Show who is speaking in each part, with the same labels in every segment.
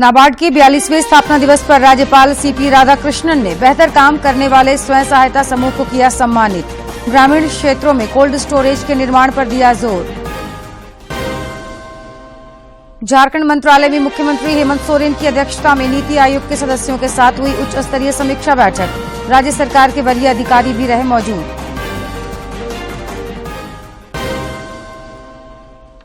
Speaker 1: नाबार्ड के 42वें स्थापना दिवस पर राज्यपाल सीपी राधाकृष्णन ने बेहतर काम करने वाले स्वयं सहायता समूह को किया सम्मानित। ग्रामीण क्षेत्रों में कोल्ड स्टोरेज के निर्माण पर दिया जोर। झारखंड मंत्रालय में मुख्यमंत्री हेमंत सोरेन की अध्यक्षता में नीति आयोग के सदस्यों के साथ हुई उच्च स्तरीय समीक्षा बैठक। राज्य सरकार के वरीय अधिकारी भी रहे मौजूद।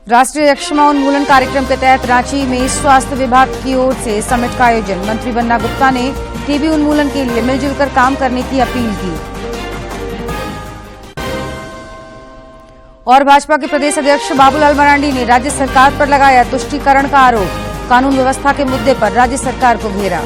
Speaker 1: राष्ट्रीय यक्ष्मा उन्मूलन कार्यक्रम के तहत रांची में स्वास्थ्य विभाग की ओर से समिट का आयोजन। मंत्री बन्ना गुप्ता ने टीबी उन्मूलन के लिए मिलजुल कर काम करने की अपील की। और भाजपा के प्रदेश अध्यक्ष बाबूलाल मरांडी ने राज्य सरकार पर लगाया तुष्टीकरण का आरोप। कानून व्यवस्था के मुद्दे पर राज्य सरकार को घेरा।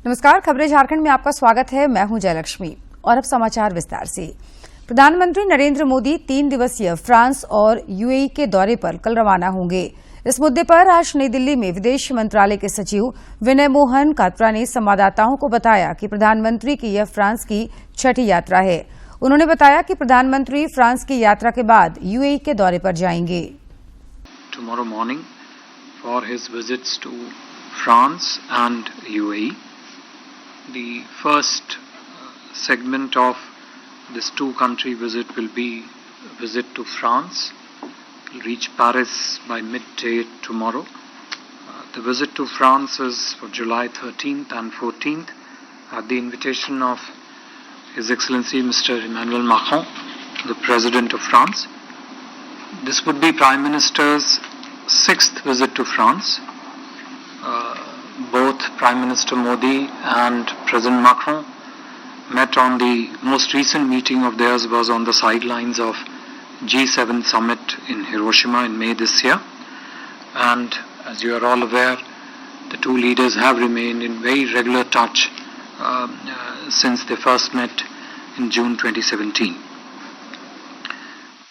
Speaker 1: नमस्कार, खबरें झारखंड में आपका स्वागत है। मैं हूं जयलक्ष्मी और अब समाचार विस्तार से। प्रधानमंत्री नरेंद्र मोदी 3 दिवसीय फ्रांस और यूएई के दौरे पर कल रवाना होंगे। इस मुद्दे पर आज नई दिल्ली में विदेश मंत्रालय के सचिव विनय मोहन कात्रा ने संवाददाताओं को बताया कि प्रधानमंत्री की यह फ्रांस की 6ठी यात्रा है। उन्होंने बताया कि प्रधानमंत्री फ्रांस की यात्रा के बाद यूएई के दौरे पर जाएंगे।
Speaker 2: Tomorrow morning for his visits to France and UAE. The first segment of this two-country visit will be a visit to France. It will reach Paris by midday tomorrow. The visit to France is for July 13th and 14th at the invitation of His Excellency Mr. Emmanuel Macron, the President of France. This would be Prime Minister's 6th visit to France. Both Prime Minister Modi and President Macron met on the most recent meeting of theirs was on the sidelines of G7 summit in Hiroshima in May this year. And as you are all aware, the two leaders have remained in very regular touch since they first met in June 2017.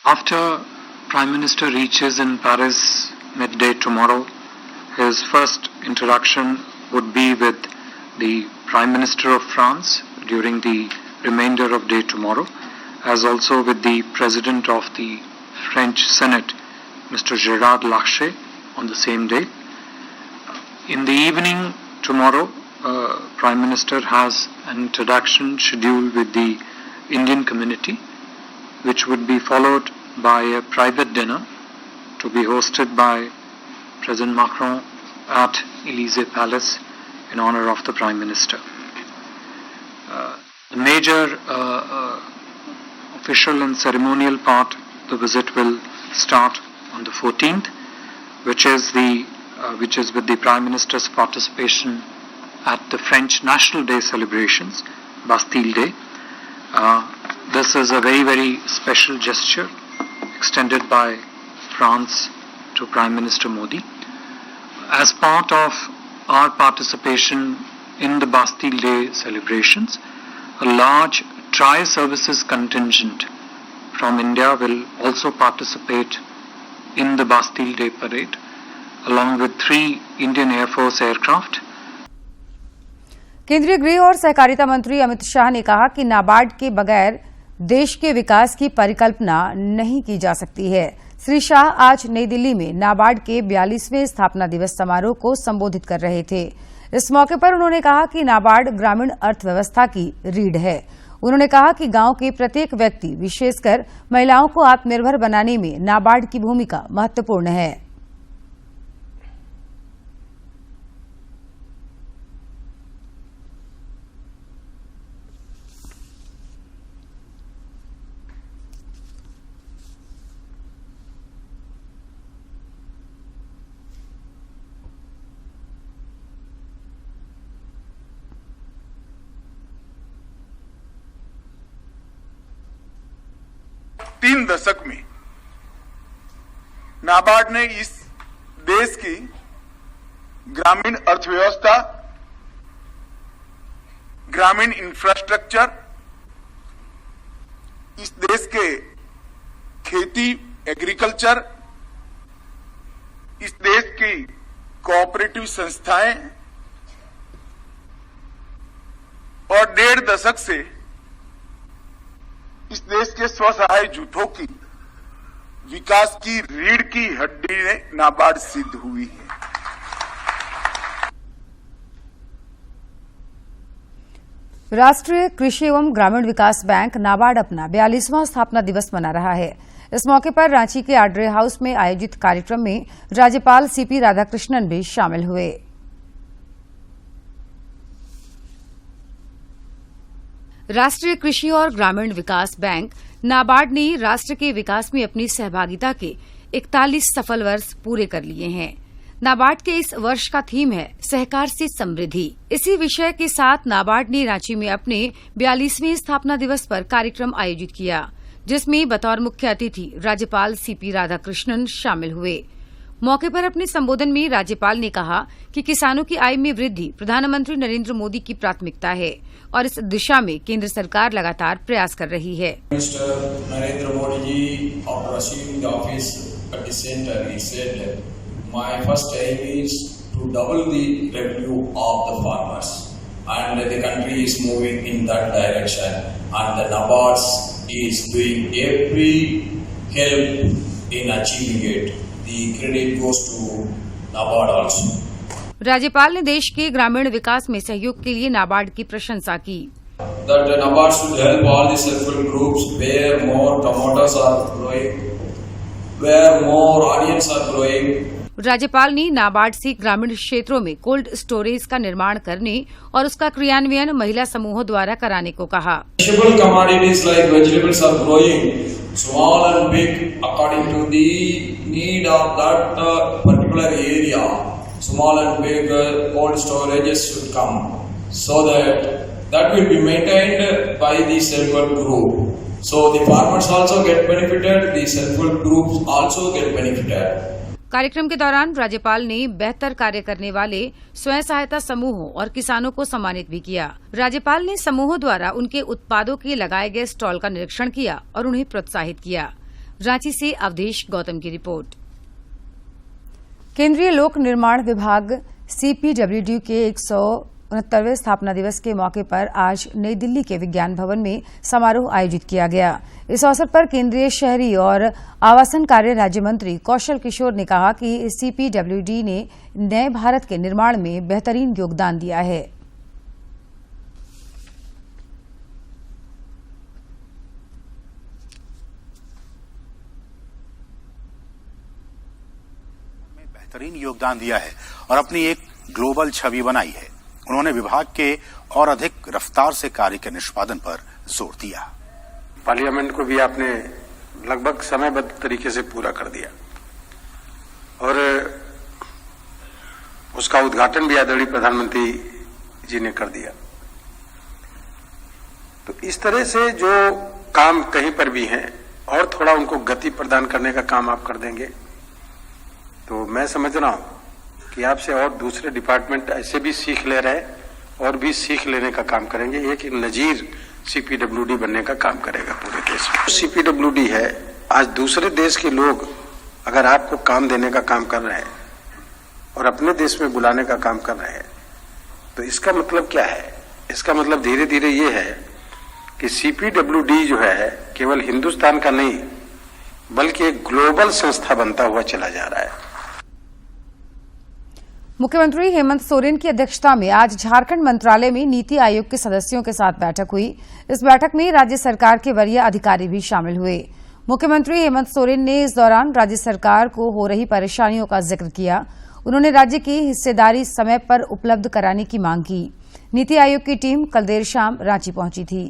Speaker 2: After Prime Minister reaches in Paris midday tomorrow, his first interaction would be with the Prime Minister of France during the remainder of day tomorrow, as also with the President of the French Senate, Mr. Gérard Larcher, on the same day. In the evening tomorrow, Prime Minister has an introduction scheduled with the Indian community, which would be followed by a private dinner to be hosted by President Macron at Élysée Palace in honor of the Prime Minister. The major official and ceremonial part of the visit will start on the 14th, which is with the Prime Minister's participation at the French National Day celebrations, Bastille Day. This is a very, very special gesture extended by France to Prime Minister Modi. As part of our participation in the Bastille Day celebrations, a large tri-services contingent from India will also participate in the Bastille Day parade, along with 3 Indian Air Force aircraft.
Speaker 1: केंद्रीय गृह और सहकारिता मंत्री अमित शाह ने कहा कि नाबार्ड के बगैर देश के विकास की परिकल्पना नहीं की जा सकती है। श्री शाह आज नई दिल्ली में नाबार्ड के 42वें स्थापना दिवस समारोह को संबोधित कर रहे थे। इस मौके पर उन्होंने कहा कि नाबार्ड ग्रामीण अर्थव्यवस्था की रीढ़ है। उन्होंने कहा कि गांव के प्रत्येक व्यक्ति, विशेषकर महिलाओं को आत्मनिर्भर बनाने में नाबार्ड की भूमिका महत्वपूर्ण है।
Speaker 3: तीन दशक में नाबार्ड ने इस देश की ग्रामीण अर्थव्यवस्था, ग्रामीण इंफ्रास्ट्रक्चर, इस देश के खेती, एग्रीकल्चर इस देश की कोऑपरेटिव संस्थाएं और 1.5 दशक से इस देश के स्वसहाय जूथों की विकास की रीढ़ की हड्डी ने नाबार्ड सिद्ध हुई है।
Speaker 1: राष्ट्रीय कृषि एवं ग्रामीण विकास बैंक नाबार्ड अपना 42वां स्थापना दिवस मना रहा है। इस मौके पर रांची के आड्रे हाउस में आयोजित कार्यक्रम में राज्यपाल सीपी राधाकृष्णन भी शामिल हुए। राष्ट्रीय कृषि और ग्रामीण विकास बैंक नाबार्ड ने राष्ट्र के विकास में अपनी सहभागिता के 41 सफल वर्ष पूरे कर लिए हैं। नाबार्ड के इस वर्ष का थीम है सहकार से समृद्धि। इसी विषय के साथ नाबार्ड ने रांची में अपने 42वें स्थापना दिवस पर कार्यक्रम आयोजित किया, जिसमें बतौर मुख्य अतिथि राज्यपाल सीपी राधाकृष्णन शामिल हुए। मौके पर अपने संबोधन में राज्यपाल ने कहा कि किसानों की आय में वृद्धि प्रधानमंत्री नरेंद्र मोदी की प्राथमिकता है और इस दिशा में केंद्र सरकार लगातार प्रयास कर रही है।
Speaker 4: Mr. Narendra Modi ji, after assuming the office at the center, he said, "My first aim is to double the revenue of the farmers, and the country is moving in that direction. And the NABARD is doing every help in achieving it. The credit goes to NABARD also."
Speaker 1: राज्यपाल ने देश के ग्रामीण विकास में सहयोग के लिए नाबार्ड की प्रशंसा की।
Speaker 4: That NABARD should help all the self-help groups where more tomatoes are growing, where more onions are growing.
Speaker 1: राज्यपाल ने नाबार्ड से ग्रामीण क्षेत्रों में कोल्ड स्टोरेज का निर्माण करने और उसका क्रियान्वयन महिला समूहों द्वारा कराने को कहा।
Speaker 4: Perishable commodities like vegetables are growing, small and big, according to the need of that particular area. Small and big cold storages should come, so that will be maintained by the self-help group. So the farmers also get benefited, the self-help groups also get benefited.
Speaker 1: कार्यक्रम के दौरान राज्यपाल ने बेहतर कार्य करने वाले स्वयं सहायता समूहों और किसानों को सम्मानित भी किया। राज्यपाल ने समूहों द्वारा उनके उत्पादों के लगाए गए स्टॉल का निरीक्षण किया और उन्हें प्रोत्साहित किया। रांची से अवधेश गौतम की रिपोर्ट। केंद्रीय लोक निर्माण विभाग सीपीडब्ल्यूडी के 169वें स्थापना दिवस के मौके पर आज नई दिल्ली के विज्ञान भवन में समारोह आयोजित किया गया। इस अवसर पर केंद्रीय शहरी और आवासन कार्य राज्य मंत्री कौशल किशोर ने कहा कि सीपीडब्ल्यूडी ने नए भारत के निर्माण में बेहतरीन योगदान दिया है।
Speaker 5: बेहतरीन योगदान दिया है और अपनी एक ग्लोबल छवि बनाई है। उन्होंने विभाग के और अधिक रफ्तार से कार्य के निष्पादन पर जोर दिया।
Speaker 6: पार्लियामेंट को भी आपने लगभग समयबद्ध तरीके से पूरा कर दिया और उसका उद्घाटन भी आदरणीय प्रधानमंत्री जी ने कर दिया। तो इस तरह से जो काम कहीं पर भी हैं और थोड़ा उनको गति प्रदान करने का काम आप कर देंगे तो मैं समझ रहा हूं कि आपसे और दूसरे डिपार्टमेंट ऐसे भी सीख ले रहे हैं और भी सीख लेने का काम करेंगे। एक नजीर सीपीडब्ल्यूडी बनने का काम करेगा पूरे देश में। सीपीडब्ल्यूडी है, आज दूसरे देश के लोग अगर आपको काम देने का काम कर रहे हैं और अपने देश में बुलाने का काम कर रहे हैं तो इसका मतलब क्या है? इसका मतलब धीरे धीरे ये है कि सीपीडब्ल्यूडी जो है केवल हिंदुस्तान का नहीं बल्कि एक ग्लोबल संस्था बनता हुआ चला जा रहा है।
Speaker 1: मुख्यमंत्री हेमंत सोरेन की अध्यक्षता में आज झारखंड मंत्रालय में नीति आयोग के सदस्यों के साथ बैठक हुई। इस बैठक में राज्य सरकार के वरीय अधिकारी भी शामिल हुए। मुख्यमंत्री हेमंत सोरेन ने इस दौरान राज्य सरकार को हो रही परेशानियों का जिक्र किया। उन्होंने राज्य की हिस्सेदारी समय पर उपलब्ध कराने की मांग की। नीति आयोग की टीम कल देर शाम रांची पहुंची थी।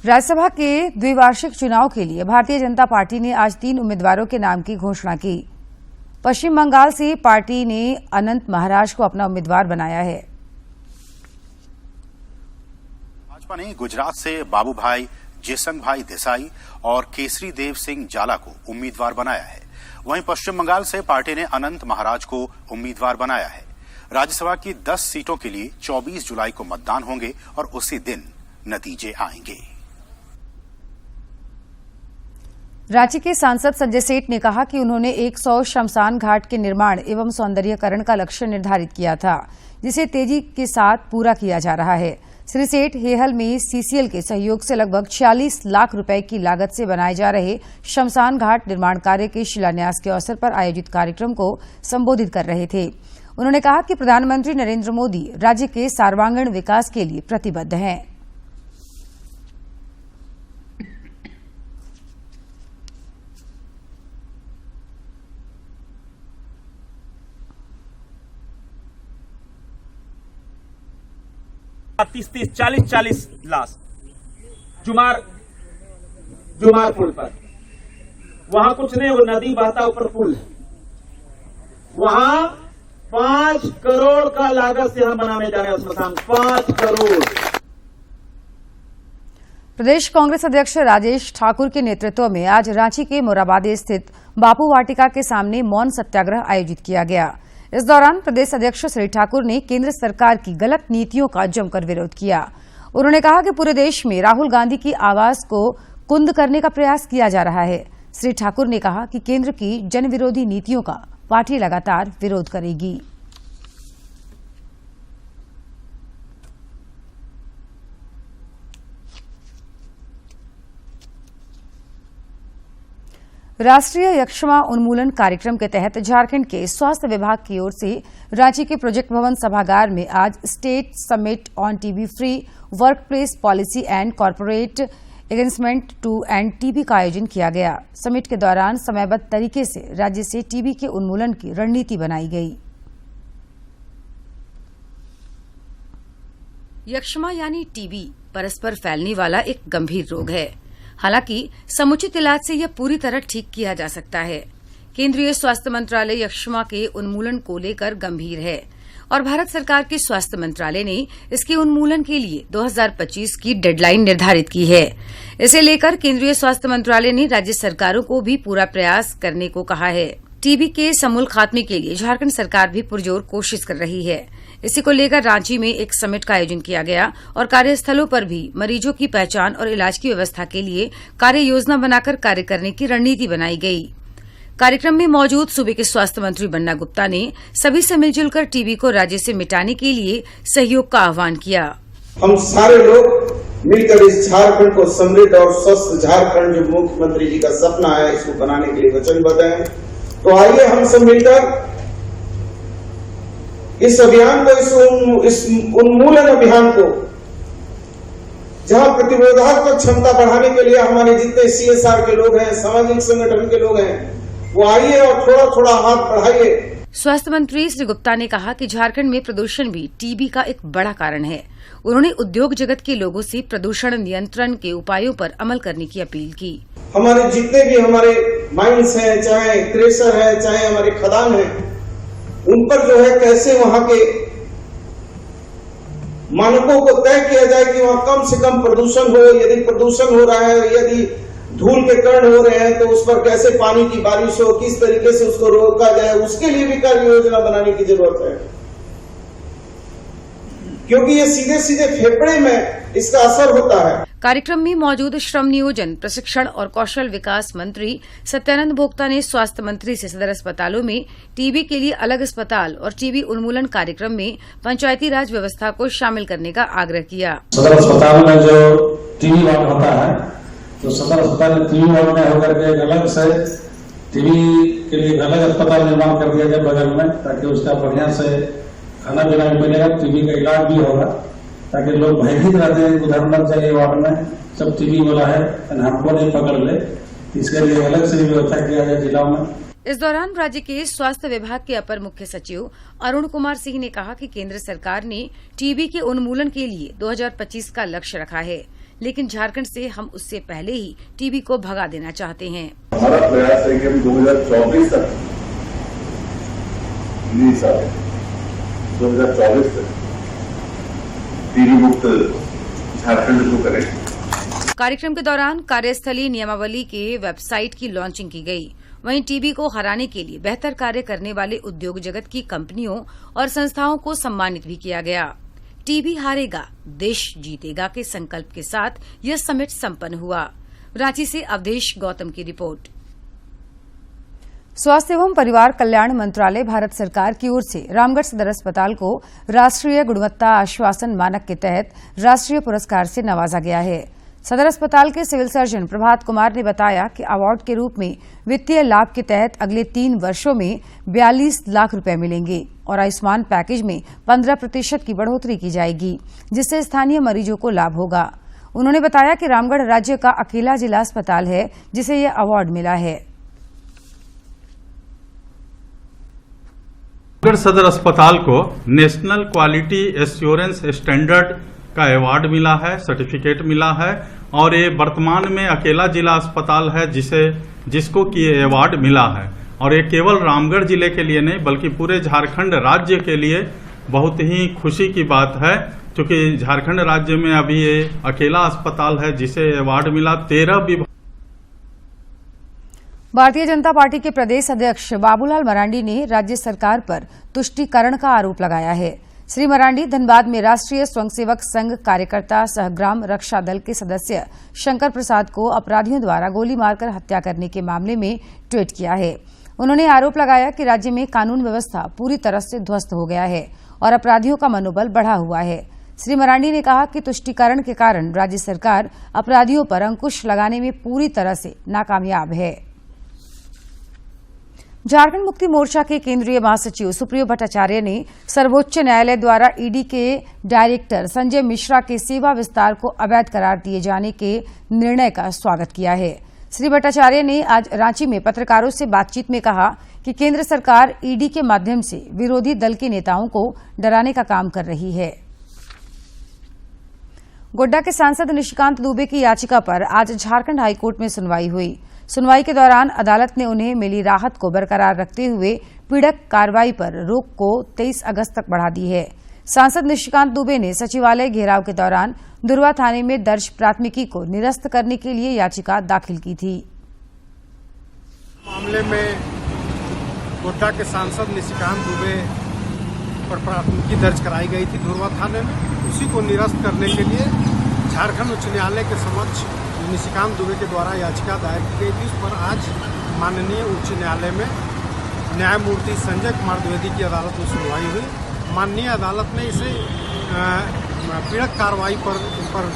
Speaker 1: राज्यसभा के द्विवार्षिक चुनाव के लिए भारतीय जनता पार्टी ने आज 3 उम्मीदवारों के नाम की घोषणा की। पश्चिम बंगाल से पार्टी ने अनंत महाराज को अपना उम्मीदवार बनाया है।
Speaker 5: भाजपा ने गुजरात से बाबूभाई जेसंगभाई देसाई और केसरी देव सिंह जाला को उम्मीदवार बनाया है। वहीं पश्चिम बंगाल से पार्टी ने अनंत महाराज को उम्मीदवार बनाया है। राज्यसभा की 10 सीटों के लिए 24 जुलाई को मतदान होंगे और उसी दिन नतीजे आएंगे।
Speaker 1: रांची के सांसद संजय सेठ ने कहा कि उन्होंने 100 श्मशान घाट के निर्माण एवं सौंदर्यीकरण का लक्ष्य निर्धारित किया था, जिसे तेजी के साथ पूरा किया जा रहा है। श्री सेठ हेहल में सीसीएल के सहयोग से लगभग 46 लाख रुपए की लागत से बनाए जा रहे श्मशान घाट निर्माण कार्य के शिलान्यास के अवसर पर आयोजित कार्यक्रम को संबोधित कर रहे थे। उन्होंने कहा कि प्रधानमंत्री नरेंद्र मोदी राज्य के सर्वांगीण विकास के लिए प्रतिबद्ध हैं।
Speaker 7: तीस 40 लाश जुमार पुल पर, वहां कुछ नहीं, वो नदी बहता ऊपर पुल है, वहां 5 करोड़ का लागत से हम बनाने जा रहे हैं स्मशान, 5 करोड़।
Speaker 1: प्रदेश कांग्रेस अध्यक्ष राजेश ठाकुर के नेतृत्व में आज रांची के मोराबादी स्थित बापू वाटिका के सामने मौन सत्याग्रह आयोजित किया गया। इस दौरान प्रदेश अध्यक्ष श्री ठाकुर ने केंद्र सरकार की गलत नीतियों का जमकर विरोध किया। उन्होंने कहा कि पूरे देश में राहुल गांधी की आवाज को कुंद करने का प्रयास किया जा रहा है। श्री ठाकुर ने कहा कि केंद्र की जनविरोधी नीतियों का पार्टी लगातार विरोध करेगी। राष्ट्रीय यक्ष्मा उन्मूलन कार्यक्रम के तहत झारखंड के स्वास्थ्य विभाग की ओर से रांची के प्रोजेक्ट भवन सभागार में आज state summit on TB free workplace policy and corporate engagement to end TB का आयोजन किया गया। समिट के दौरान समयबद्ध तरीके से राज्य से टीबी के उन्मूलन की रणनीति बनाई गई। यक्ष्मा यानी टीबी परस्पर फैलने वाला एक गंभीर रोग है। हालांकि समुचित इलाज से यह पूरी तरह ठीक किया जा सकता है। केंद्रीय स्वास्थ्य मंत्रालय यक्ष्मा के उन्मूलन को लेकर गंभीर है और भारत सरकार के स्वास्थ्य मंत्रालय ने इसके उन्मूलन के लिए 2025 की डेडलाइन निर्धारित की है। इसे लेकर केंद्रीय स्वास्थ्य मंत्रालय ने राज्य सरकारों को भी पूरा प्रयास करने को कहा है। टीबी के समूल खात्मे के लिए झारखंड सरकार भी पुरजोर कोशिश कर रही है। इसी को लेकर रांची में एक समिट का आयोजन किया गया और कार्यस्थलों पर भी मरीजों की पहचान और इलाज की व्यवस्था के लिए कार्य योजना बनाकर कार्य करने की रणनीति बनाई गई। कार्यक्रम में मौजूद सूबे के स्वास्थ्य मंत्री बन्ना गुप्ता ने सभी से मिलजुल कर टीबी को राज्य से मिटाने के लिए सहयोग का आह्वान किया।
Speaker 8: हम सारे लोग मिलकर इस झारखंड को समृद्ध और स्वस्थ झारखंड जो मुख्यमंत्री जी का सपना है, इसको बनाने के लिए वचनबद्ध हैं। तो आइए हम सब मिलकर इस अभियान को, इस उन्मूलन अभियान को, जहां प्रतिरोधात्मक क्षमता बढ़ाने के लिए हमारे जितने सीएसआर के लोग हैं, सामाजिक संगठन के लोग हैं, वो आइए और थोड़ा थोड़ा हाथ बढ़ाइए।
Speaker 1: स्वास्थ्य मंत्री श्री गुप्ता ने कहा कि झारखंड में प्रदूषण भी टीबी का एक बड़ा कारण है। उन्होंने उद्योग जगत के लोगों से प्रदूषण नियंत्रण के उपायों पर अमल करने की अपील की।
Speaker 8: हमारे जितने भी हमारे माइंस हैं, चाहे क्रेशर है, चाहे हमारे खदान है, उन पर जो है कैसे वहां के मानकों को तय किया जाए कि वहां कम से कम प्रदूषण हो। यदि प्रदूषण हो रहा है, यदि धूल के कण हो रहे हैं, तो उस पर कैसे पानी की बारिश हो, किस तरीके से उसको रोका जाए, उसके लिए भी कार्य योजना बनाने की जरूरत है, क्योंकि ये सीधे सीधे फेफड़े में इसका असर होता है।
Speaker 1: कार्यक्रम में मौजूद श्रम नियोजन, प्रशिक्षण और कौशल विकास मंत्री सत्यानंद भोक्ता ने स्वास्थ्य मंत्री से सदर अस्पतालों में टीबी के लिए अलग अस्पताल और टीबी उन्मूलन कार्यक्रम में पंचायती राज व्यवस्था को शामिल करने का आग्रह किया।
Speaker 9: सदर अस्पताल में जो टीबी वार्ड होता है, तो सदर अस्पताल में टीबी वार्ड में होकर के एक अलग से टीबी के लिए अलग अस्पताल निर्माण कर दिया जाए बगल में, ताकि उसका बढ़िया से खाना पीना भी मिलेगा, टीबी का इलाज भी होगा, ताकि लोग भयभीत रहते हैं उधर मत जाइए वार्ड में, सब टीबी वाला है हमको नहीं पकड़ ले, इसके लिए अलग से भी व्यवस्था किया जाए जिलाओं में।
Speaker 1: इस दौरान राज्य के स्वास्थ्य विभाग के अपर मुख्य सचिव अरुण कुमार सिंह ने कहा कि केंद्र सरकार ने टीबी के उन्मूलन के लिए 2025 का लक्ष्य रखा है, लेकिन झारखंड से हम उससे पहले ही टीबी को भगा देना चाहते हैं।
Speaker 10: हमारा प्रयास है कि हम 2024 तक 2024 तक टीबी मुक्त झारखंड को करें।
Speaker 1: कार्यक्रम के दौरान कार्यस्थलीय नियमावली के वेबसाइट की लॉन्चिंग की गई। वहीं टीबी को हराने के लिए बेहतर कार्य करने वाले उद्योग जगत की कंपनियों और संस्थाओं को सम्मानित भी किया गया। टीबी हारेगा देश जीतेगा के संकल्प के साथ यह समिट संपन्न हुआ। रांची से अवधेश गौतम की रिपोर्ट। स्वास्थ्य एवं परिवार कल्याण मंत्रालय भारत सरकार की ओर से रामगढ़ सदर अस्पताल को राष्ट्रीय गुणवत्ता आश्वासन मानक के तहत राष्ट्रीय पुरस्कार से नवाजा गया है। सदर अस्पताल के सिविल सर्जन प्रभात कुमार ने बताया कि अवार्ड के रूप में वित्तीय लाभ के तहत अगले 3 वर्षों में 42 लाख रुपए मिलेंगे और आयुष्मान पैकेज में 15% की बढ़ोतरी की जाएगी, जिससे स्थानीय मरीजों को लाभ होगा। उन्होंने बताया कि रामगढ़ राज्य का अकेला जिला अस्पताल है जिसे यह अवार्ड मिला है।
Speaker 11: रामगढ़ सदर अस्पताल को नेशनल क्वालिटी एश्योरेंस स्टैंडर्ड का अवार्ड मिला है, सर्टिफिकेट मिला है और ये वर्तमान में अकेला जिला अस्पताल है जिसको कि ये अवार्ड मिला है। और ये केवल रामगढ़ जिले के लिए नहीं बल्कि पूरे झारखंड राज्य के लिए बहुत ही खुशी की बात है, क्योंकि झारखंड राज्य में अभी ये अकेला अस्पताल है जिसे अवार्ड मिला। 13 विभाग।
Speaker 1: भारतीय जनता पार्टी के प्रदेश अध्यक्ष बाबूलाल मरांडी ने राज्य सरकार पर तुष्टीकरण का आरोप लगाया है। श्री मरांडी धनबाद में राष्ट्रीय स्वयंसेवक संघ कार्यकर्ता सहग्राम रक्षा दल के सदस्य शंकर प्रसाद को अपराधियों द्वारा गोली मारकर हत्या करने के मामले में ट्वीट किया है। उन्होंने आरोप लगाया कि राज्य में कानून व्यवस्था पूरी तरह से ध्वस्त हो गया है और अपराधियों का मनोबल बढ़ा हुआ है। श्री मरांडी ने कहा कि तुष्टीकरण के कारण राज्य सरकार अपराधियों पर अंकुश लगाने में पूरी तरह से नाकामयाब है। झारखंड मुक्ति मोर्चा के केंद्रीय महासचिव सुप्रियो भट्टाचार्य ने सर्वोच्च न्यायालय द्वारा ईडी के डायरेक्टर संजय मिश्रा के सेवा विस्तार को अवैध करार दिए जाने के निर्णय का स्वागत किया है। श्री भट्टाचार्य ने आज रांची में पत्रकारों से बातचीत में कहा कि केंद्र सरकार ईडी के माध्यम से विरोधी दल के नेताओं को डराने का काम कर रही है। गोड्डा के सांसद निशिकांत दुबे की याचिका पर आज झारखंड हाईकोर्ट में सुनवाई हुई। सुनवाई के दौरान अदालत ने उन्हें मिली राहत को बरकरार रखते हुए पीड़क कार्रवाई पर रोक को 23 अगस्त तक बढ़ा दी है। सांसद निशिकांत दुबे ने सचिवालय घेराव के दौरान दुर्वा थाने में दर्ज प्राथमिकी को निरस्त करने के लिए याचिका दाखिल की थी।
Speaker 12: मामले में गोड्डा के सांसद निशिकांत दुबे पर प्राथमिकी दर्ज कराई गई थी दुर्वा थाने में। उसी को निरस्त करने के लिए झारखंड उच्च न्यायालय के समक्ष निशिकांत दुबे के द्वारा याचिका दायर की गई थी। उस पर आज माननीय उच्च न्यायालय में न्यायमूर्ति संजय कुमार द्विवेदी की अदालत में सुनवाई हुई। माननीय अदालत ने इसे पीड़क कार्रवाई पर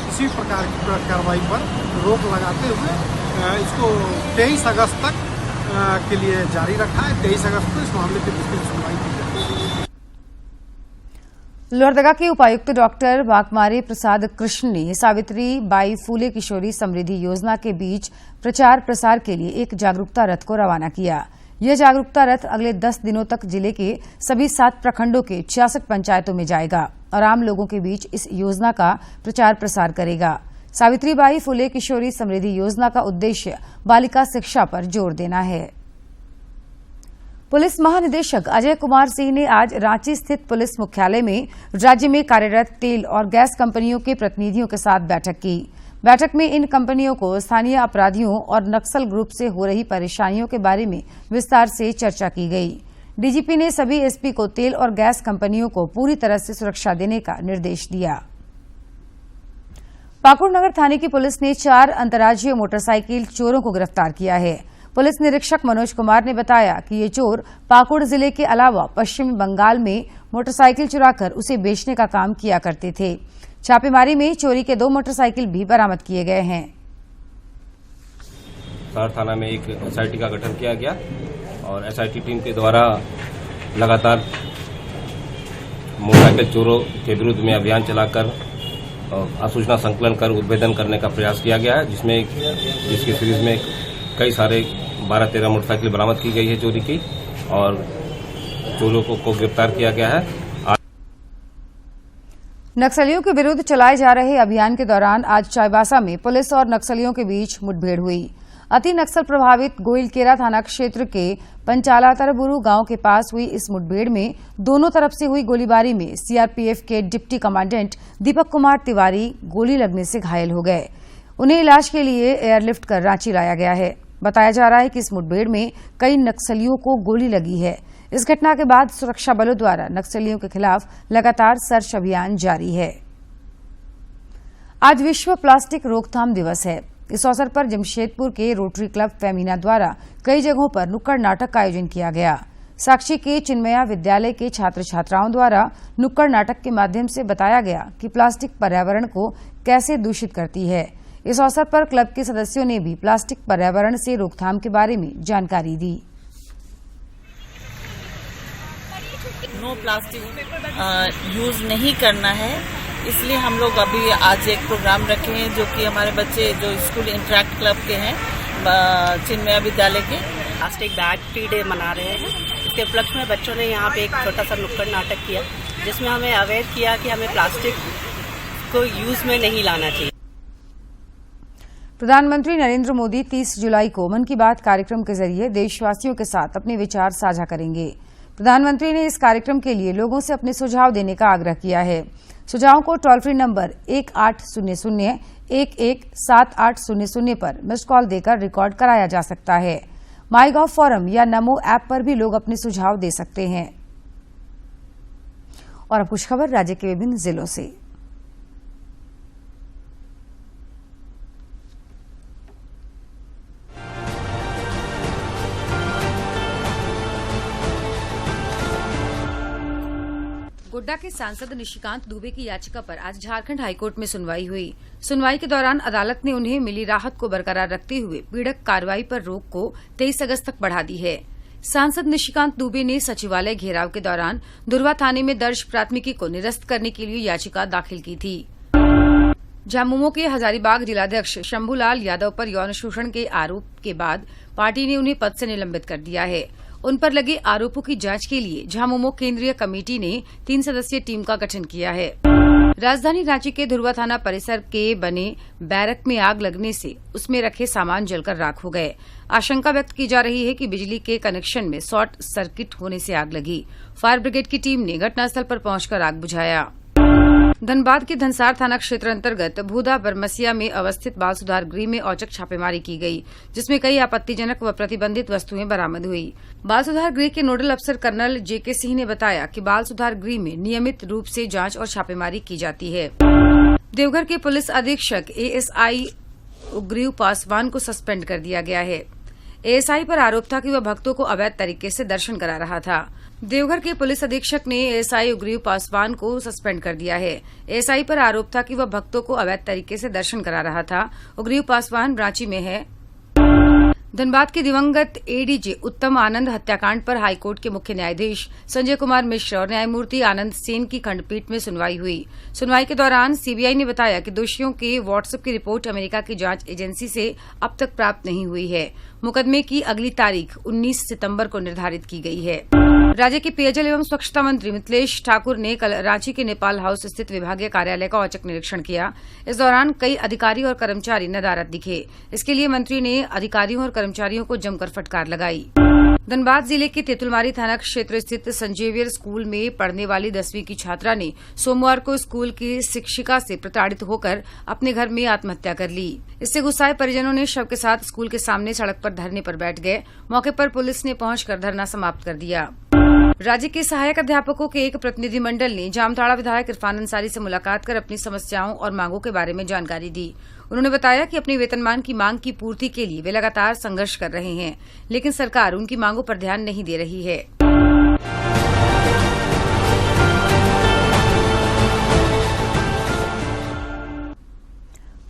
Speaker 12: किसी प्रकार की पीड़क कार्रवाई पर रोक लगाते हुए इसको 23 अगस्त तक के लिए जारी रखा है। 23 अगस्त को इस मामले की दूसरी सुनवाई की जाएगी।
Speaker 1: लोहरदगा के उपायुक्त डॉक्टर वाकमारे प्रसाद कृष्ण ने सावित्री बाई फूले किशोरी समृद्धि योजना के बीच प्रचार प्रसार के लिए एक जागरूकता रथ को रवाना किया। यह जागरूकता रथ अगले 10 दिनों तक जिले के सभी 7 प्रखंडों के 66 पंचायतों में जाएगा और आम लोगों के बीच इस योजना का प्रचार प्रसार करेगा। सावित्रीबाई फूले किशोरी समृद्धि योजना का उद्देश्य बालिका शिक्षा पर जोर देना है। पुलिस महानिदेशक अजय कुमार सिंह ने आज रांची स्थित पुलिस मुख्यालय में राज्य में कार्यरत तेल और गैस कंपनियों के प्रतिनिधियों के साथ बैठक की। बैठक में इन कंपनियों को स्थानीय अपराधियों और नक्सल ग्रुप से हो रही परेशानियों के बारे में विस्तार से चर्चा की गई। डीजीपी ने सभी एसपी को तेल और गैस कंपनियों को पूरी तरह से सुरक्षा देने का निर्देश दिया। पाकुड़ नगर थाने की पुलिस ने 4 अंतर्राज्यीय मोटरसाइकिल चोरों को गिरफ्तार किया है। पुलिस निरीक्षक मनोज कुमार ने बताया कि ये चोर पाकुड़ जिले के अलावा पश्चिम बंगाल में मोटरसाइकिल चुराकर उसे बेचने का काम किया करते थे। छापेमारी में चोरी के 2 मोटरसाइकिल भी बरामद किए गए हैं।
Speaker 13: सदर थाना में एक एसआईटी का गठन किया गया और एसआईटी टीम के द्वारा लगातार मोटरसाइकिल चोरों के विरुद्ध में अभियान चलाकर सूचना संकलन कर उद्भेदन करने का प्रयास किया गया है, जिसकी सीरीज में कई सारे 12-13 मोटरसाइकिल बरामद की गई है चोरी की और चोरों को गिरफ्तार किया गया है।
Speaker 1: नक्सलियों के विरुद्ध चलाए जा रहे अभियान के दौरान आज चाईबासा में पुलिस और नक्सलियों के बीच मुठभेड़ हुई। अति नक्सल प्रभावित गोइलकेरा थाना क्षेत्र के पंचाला तरबुरु गांव के पास हुई इस मुठभेड़ में दोनों तरफ से हुई गोलीबारी में सीआरपीएफ के डिप्टी कमांडेंट दीपक कुमार तिवारी गोली लगने से घायल हो गए। उन्हें इलाज के लिए एयरलिफ्ट कर रांची लाया गया है। बताया जा रहा है कि इस मुठभेड़ में कई नक्सलियों को गोली लगी है। इस घटना के बाद सुरक्षा बलों द्वारा नक्सलियों के खिलाफ लगातार सर्च अभियान जारी है। आज विश्व प्लास्टिक रोकथाम दिवस है। इस अवसर पर जमशेदपुर के रोटरी क्लब फेमिना द्वारा कई जगहों पर नुक्कड़ नाटक का आयोजन किया गया। साक्षी के चिन्मया विद्यालय के छात्र छात्राओं द्वारा नुक्कड़ नाटक के माध्यम से बताया गया कि प्लास्टिक पर्यावरण को कैसे दूषित करती है। इस अवसर पर क्लब के सदस्यों ने भी प्लास्टिक पर्यावरण से रोकथाम के बारे में जानकारी दी।
Speaker 14: नो प्लास्टिक यूज नहीं करना है, इसलिए हम लोग अभी आज एक प्रोग्राम रखे हैं जो कि हमारे बच्चे जो स्कूल इंटरैक्ट क्लब के हैं चिन्मया विद्यालय के
Speaker 15: प्लास्टिक बैग फ्री डे मना रहे हैं। इसके उपलक्ष्य में बच्चों ने यहाँ पे एक छोटा सा नुक्कड़ नाटक किया जिसमें हमें अवेयर किया कि हमें प्लास्टिक को यूज में नहीं लाना चाहिए।
Speaker 1: प्रधानमंत्री नरेंद्र मोदी 30 जुलाई को मन की बात कार्यक्रम के जरिए देशवासियों के साथ अपने विचार साझा करेंगे। प्रधानमंत्री ने इस कार्यक्रम के लिए लोगों से अपने सुझाव देने का आग्रह किया है। सुझावों को टोल फ्री नंबर 1800-117800 पर मिस्ड कॉल देकर रिकॉर्ड कराया जा सकता है। माईगॉव फोरम या नमो ऐप पर भी लोग अपने सुझाव दे सकते हैं। और अब कुछ खबर राज्य के विभिन्न जिलों से। गोड्डा के सांसद निशिकांत दुबे की याचिका पर आज झारखंड हाईकोर्ट में सुनवाई हुई। सुनवाई के दौरान अदालत ने उन्हें मिली राहत को बरकरार रखते हुए पीड़क कार्रवाई पर रोक को 23 अगस्त तक बढ़ा दी है। सांसद निशिकांत दुबे ने सचिवालय घेराव के दौरान दुर्वा थाने में दर्ज प्राथमिकी को निरस्त करने के लिए याचिका दाखिल की थी। झामुमो के हजारीबाग जिलाध्यक्ष शंभूलाल यादव पर यौन शोषण के आरोप के बाद पार्टी ने उन्हें पद से निलंबित कर दिया है। उन पर लगे आरोपों की जांच के लिए झामुमो केंद्रीय कमेटी ने 3 सदस्यीय टीम का गठन किया है। राजधानी रांची के धुरवा थाना परिसर के बने बैरक में आग लगने से उसमें रखे सामान जलकर राख हो गए। आशंका व्यक्त की जा रही है कि बिजली के कनेक्शन में शॉर्ट सर्किट होने से आग लगी। फायर ब्रिगेड की टीम ने घटनास्थल पर पहुंचकर आग बुझाया। धनबाद के धनसार थाना क्षेत्र अंतर्गत भूदा बरमसिया में अवस्थित बाल सुधार गृह में औचक छापेमारी की गई, जिसमें कई आपत्तिजनक व प्रतिबंधित वस्तुएं बरामद हुई। बाल सुधार गृह के नोडल अफसर कर्नल जेके सिंह ने बताया कि बाल सुधार गृह में नियमित रूप से जांच और छापेमारी की जाती है। देवघर के पुलिस अधीक्षक एएसआई उग्रीव पासवान को सस्पेंड कर दिया गया है। एएसआई पर आरोप था कि वह भक्तों को अवैध तरीके से दर्शन करा रहा था। देवघर के पुलिस अधीक्षक ने एएसआई उग्रीव पासवान को सस्पेंड कर दिया है। एएसआई पर आरोप था कि वह भक्तों को अवैध तरीके से दर्शन करा रहा था। उग्रीव पासवान रांची में है। धनबाद के दिवंगत एडीजे उत्तम आनंद हत्याकांड पर हाईकोर्ट के मुख्य न्यायाधीश संजय कुमार मिश्र और न्यायमूर्ति आनंद सेन की खंडपीठ में सुनवाई हुई। सुनवाई के दौरान सीबीआई ने बताया कि दोषियों के व्हाट्सएप की रिपोर्ट अमेरिका की जांच एजेंसी से अब तक प्राप्त नहीं हुई है। मुकदमे की अगली तारीख 19 सितंबर को निर्धारित की गई है। राज्य के पेयजल एवं स्वच्छता मंत्री मिथिलेश ठाकुर ने कल रांची के नेपाल हाउस स्थित विभागीय कार्यालय का औचक निरीक्षण किया। इस दौरान कई अधिकारी और कर्मचारी नदारद दिखे। इसके लिए मंत्री ने अधिकारियों और कर्मचारियों को जमकर फटकार लगाई। धनबाद जिले के तेतुलमारी थाना क्षेत्र स्थित सेंट जेवियर स्कूल में पढ़ने वाली 10वीं की छात्रा ने सोमवार को स्कूल की शिक्षिका से प्रताड़ित होकर अपने घर में आत्महत्या कर ली। इससे गुस्साए परिजनों ने शव के साथ स्कूल के सामने सड़क पर धरने पर बैठ गए। मौके पर पुलिस ने पहुंचकर धरना समाप्त कर दिया। राज्य के सहायक अध्यापकों के एक प्रतिनिधिमंडल ने जामताड़ा विधायक इरफान अंसारी से मुलाकात कर अपनी समस्याओं और मांगों के बारे में जानकारी दी। उन्होंने बताया कि अपने वेतनमान की मांग की पूर्ति के लिए वे लगातार संघर्ष कर रहे हैं, लेकिन सरकार उनकी मांगों पर ध्यान नहीं दे रही है।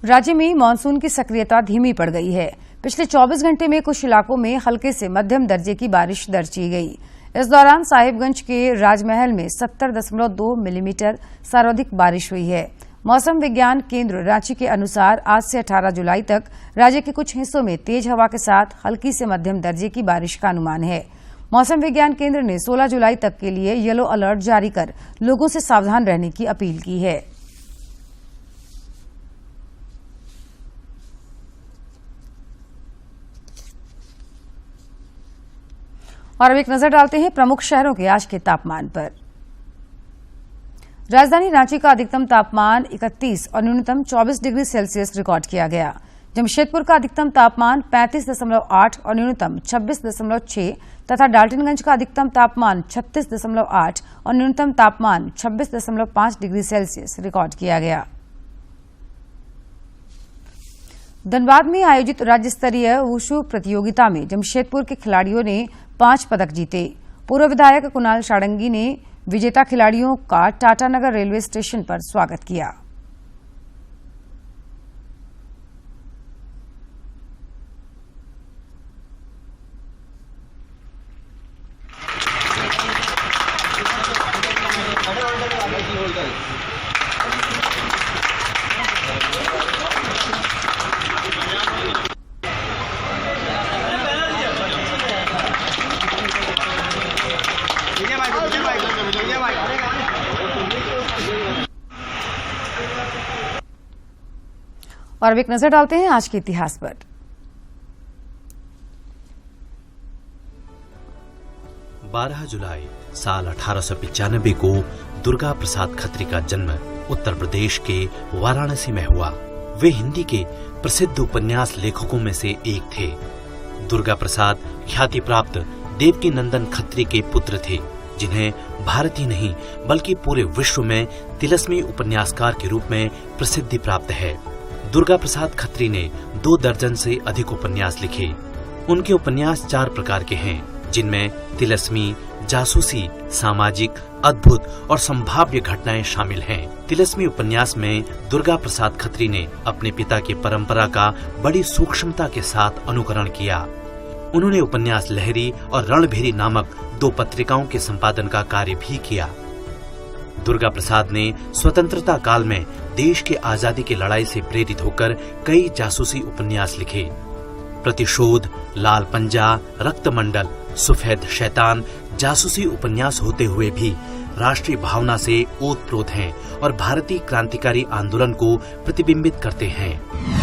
Speaker 1: राज्य में मानसून की सक्रियता धीमी पड़ गई है। पिछले 24 घंटे में कुछ इलाकों में हल्के से मध्यम दर्जे की बारिश दर्ज की गई। इस दौरान साहिबगंज के राजमहल में 70.2 मिलीमीटर सर्वाधिक बारिश हुई है। मौसम विज्ञान केंद्र रांची के अनुसार आज से 18 जुलाई तक राज्य के कुछ हिस्सों में तेज हवा के साथ हल्की से मध्यम दर्जे की बारिश का अनुमान है। मौसम विज्ञान केंद्र ने 16 जुलाई तक के लिए येलो अलर्ट जारी कर लोगों से सावधान रहने की अपील की है। और अब एक नजर डालते हैं प्रमुख शहरों के आज के तापमान पर। राजधानी रांची का अधिकतम तापमान 31 और न्यूनतम 24 डिग्री सेल्सियस रिकॉर्ड किया गया। जमशेदपुर का अधिकतम तापमान 35.8 और न्यूनतम 26.6 तथा डाल्टनगंज का अधिकतम तापमान 36.8 और न्यूनतम तापमान 26.5 डिग्री सेल्सियस रिकॉर्ड किया गया। धनबाद में आयोजित राज्य स्तरीय वुशु प्रतियोगिता में जमशेदपुर के खिलाड़ियों ने 5 पदक जीते। पूर्व विधायक कुणाल सारंगी ने विजेता खिलाड़ियों का टाटानगर रेलवे स्टेशन पर स्वागत किया। और अब एक नजर डालते हैं आज के इतिहास पर।
Speaker 16: बारह जुलाई साल 1895 को दुर्गा प्रसाद खत्री का जन्म उत्तर प्रदेश के वाराणसी में हुआ। वे हिंदी के प्रसिद्ध उपन्यास लेखकों में से एक थे। दुर्गा प्रसाद ख्याति प्राप्त देवकी नंदन खत्री के पुत्र थे, जिन्हें भारत ही नहीं बल्कि पूरे विश्व में तिलस्मी उपन्यासकार के रूप में प्रसिद्धि प्राप्त है। दुर्गा प्रसाद खत्री ने 2 दर्जन से अधिक उपन्यास लिखे। उनके उपन्यास 4 प्रकार के हैं, जिनमें तिलस्मी, जासूसी, सामाजिक, अद्भुत और संभाव्य घटनाएं शामिल हैं। तिलस्मी उपन्यास में दुर्गा प्रसाद खत्री ने अपने पिता की परंपरा का बड़ी सूक्ष्मता के साथ अनुकरण किया। उन्होंने उपन्यास लहरी और रणभेरी नामक 2 पत्रिकाओं के संपादन का कार्य भी किया। दुर्गा प्रसाद ने स्वतंत्रता काल में देश के आजादी की लड़ाई से प्रेरित होकर कई जासूसी उपन्यास लिखे। प्रतिशोध, लाल पंजा, रक्तमंडल, सफेद शैतान जासूसी उपन्यास होते हुए भी राष्ट्रीय भावना से ओतप्रोत हैं और भारतीय क्रांतिकारी आंदोलन को प्रतिबिंबित करते हैं।